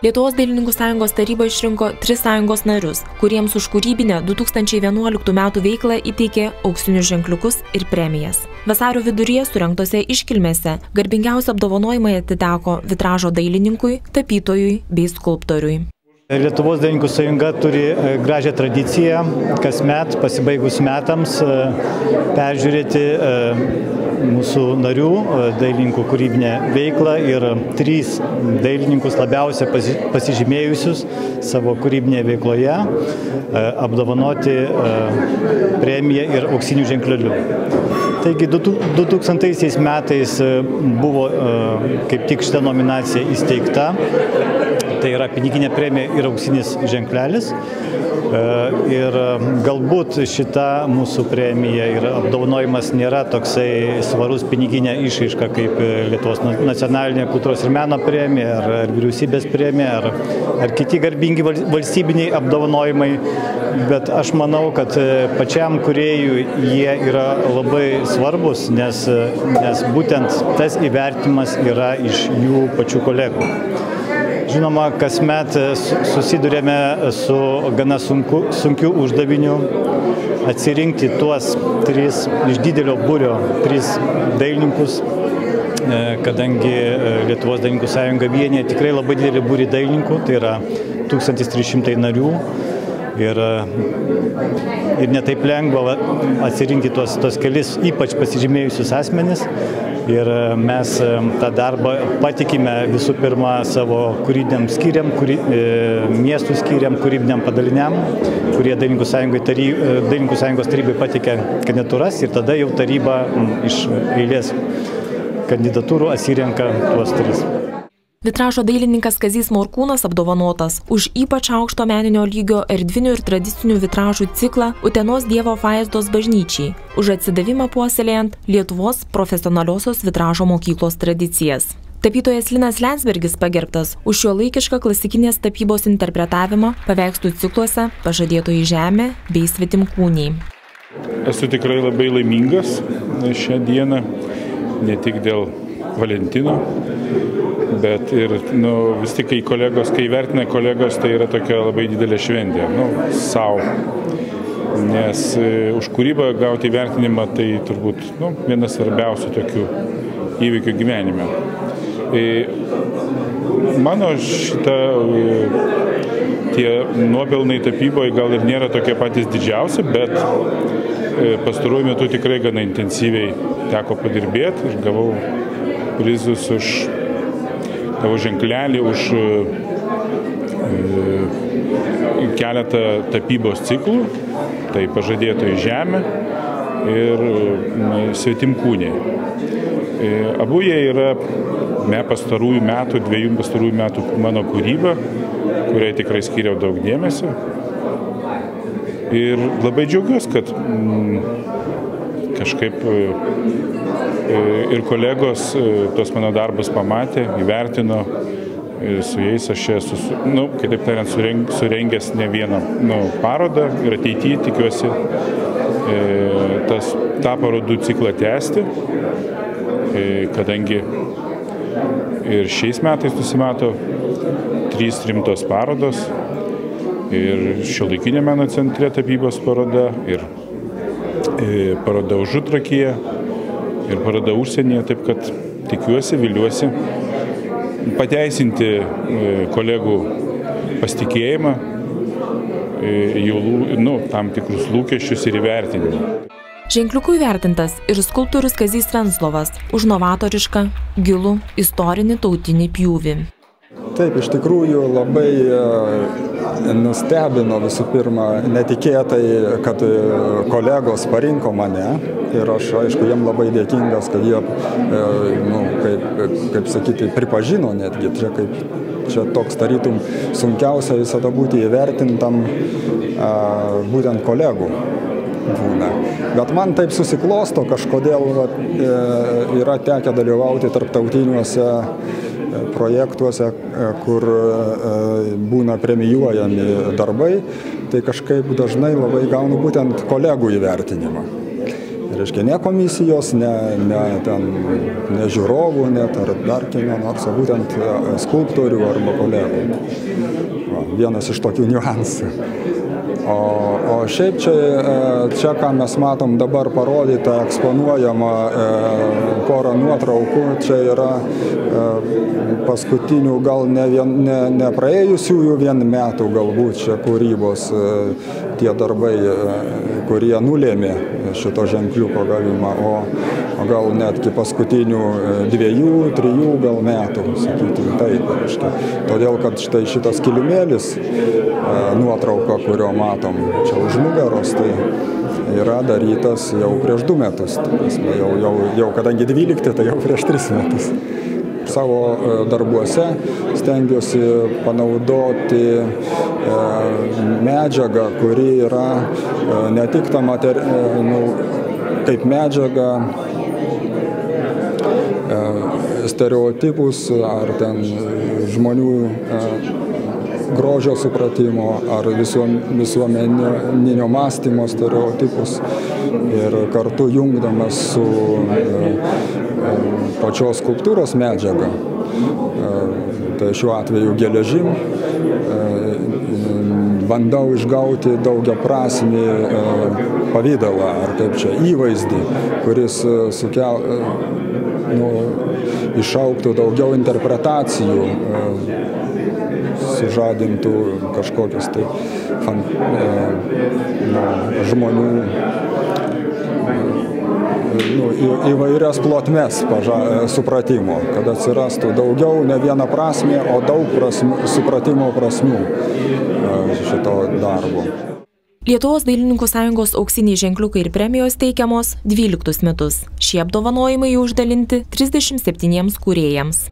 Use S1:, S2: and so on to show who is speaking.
S1: Lietuvos dailininkų sąjungos taryba išrinko 3 sąjungos narius, kuriems už kūrybinę 2011 metų veiklą įteikė auksinius ženkliukus ir premijas. Vasario viduryje surengtose iškilmėse garbingiausi apdovanojimai atiteko vitražo dailininkui, tapytojui bei skulptoriui.
S2: Lietuvos dailininkų sąjunga turi gražią tradiciją kasmet pasibaigus metams peržiūrėti mūsų narių dailininkų kūrybinę veiklą ir 3 dailininkus labiausiai pasižymėjusius savo kūrybinėje veikloje apdovanoti premiją ir auksiniu ženkleliu. Taigi 2000 metais buvo kaip tik šita nominacija įsteigta. Tai yra piniginė premija ir auksinis ženklelis. Ir galbūt šita mūsų premija ir apdovanojimas nėra toksai svarus piniginė išraiška kaip Lietuvos nacionalinė kultūros ir meno premija ar vyriausybės premija ar kiti garbingi valstybiniai apdovanojimai. Bet aš manau, kad pačiam kūrėjui jie yra labai svarbus, nes būtent tas įvertinimas yra iš jų pačių kolegų. Žinoma, kasmet susidurėme su gana sunkiu uždaviniu atsirinkti tuos 3 iš didelio būrio 3 dailininkus, kadangi Lietuvos dailininkų sąjunga vienyje tikrai labai didelį būrį dailininkų, tai yra 1300 narių. Ir netaip lengva atsirinkti tuos kelis ypač pasižymėjusius asmenis. Ir mes tą darbą patikime visų pirma savo kūrybiniam skyriam, miestų skyriam, kūrybiniam padaliniam, kurie Dailininkų sąjungos tarybai patikė kandidatūras ir tada jau taryba iš eilės kandidatūrų atsirenka tuos 3.
S1: Vitražo dailininkas Kazys Morkūnas apdovanotas už ypač aukšto meninio lygio erdvinių ir tradicinių vitražų ciklą Utenos Dievo Apvaizdos bažnyčiai, už atsidavimą puoselėjant Lietuvos profesionaliosios vitražo mokyklos tradicijas. Tapytojas Linas Lensbergis pagerbtas už šiuolaikišką klasikinės tapybos interpretavimą paveikslų cikluose Pažadėtoji žemė bei Svetimkūniai.
S3: Esu tikrai labai laimingas šią dieną, ne tik dėl Valentino, bet ir vis tik, kai vertina kolegos, tai yra tokia labai didelė šventė, sau. Nes už kūrybą gauti įvertinimą tai turbūt vienas svarbiausių tokių įvykių gyvenime. Mano tie nuopelnai tapyboje gal ir nėra tokie patys didžiausi, bet pastaruoju metu tikrai gana intensyviai teko padirbėti ir gavau prizus už tavo ženklelį, už keletą tapybos ciklų, tai Pažadėtoji žemė ir Svetimkūniai. Abu jie yra dviejų pastarųjų metų mano kūryba, kuriai tikrai skiriau daug dėmesio. Ir labai džiaugiuosi, kad kažkaip ir kolegos tos mano darbus pamatė, įvertino, su jais aš esu, kitaip tariant, surengęs ne vieną parodą ir ateityje tikiuosi tą parodų ciklą tęsti, kadangi ir šiais metais nusimato 3 rimtos parodos ir Šiuolaikinio meno centre tapybos paroda ir paroda Užutrakyje ir paroda užsienyje, taip kad tikiuosi, viliuosi pateisinti kolegų pasitikėjimą, jų tam tikrus lūkesčius ir įvertinimą.
S1: Ženkliuku įvertintas ir skulptorius Kazys Venslovas už novatorišką, gilų, istorinį tautinį pjūvį.
S4: Taip, iš tikrųjų labai nustebino visų pirma netikėtai, kad kolegos parinko mane ir aš, aišku, jiem labai dėkingas, kad jie, kaip sakyti, pripažino netgi. Čia toks tarytum sunkiausia visada būti įvertintam būtent kolegų būna. Bet man taip susiklosto, kažkodėl yra tekę dalyvauti tarptautiniuose projektuose, kur būna premijuojami darbai, tai kažkaip dažnai labai gaunu būtent kolegų įvertinimą. reiškia, ne komisijos, ne žiūrovų, net ar dar kieno nors, o būtent skulptorių arba kolegų. Vienas iš tokių niuansų. O šiaip čia, ką mes matom dabar parodyta, eksponuojama porą nuotraukų, čia yra paskutinių, gal ne praėjusiųjų vien metų galbūt čia kūrybos tie darbai, kurie nulėmė šito ženkliuko gavimą, o gal netgi paskutinių 2-3 gal metų, sakytum taip. Todėl, kad štai šitas kilimėlis, nuotrauka, kurio matom čia už nugaros, tai yra darytas jau prieš 2 metus. Jau kadangi 12, tai jau prieš 3 metus. Savo darbuose stengiuosi panaudoti medžiagą, kuri yra ne tik ta kaip medžiaga, stereotipus ar ten žmonių grožio supratimo ar visuomeninio mąstymo stereotipus ir kartu jungdamas su pačios skulptūros medžiaga, tai šiuo atveju geležim, bandau išgauti daugiaprasmį pavidalą, ar kaip čia, įvaizdį, kuris išaugtų daugiau interpretacijų, sužadintų kažkokius tai žmonių įvairias plotmes supratimo, kad atsirastų daugiau ne viena prasmė, o daug supratimo prasmių šito darbo.
S1: Lietuvos dailininkų sąjungos auksiniai ženkliukai ir premijos teikiamos 12 metus. Šie apdovanojimai uždalinti 37 kūrėjams.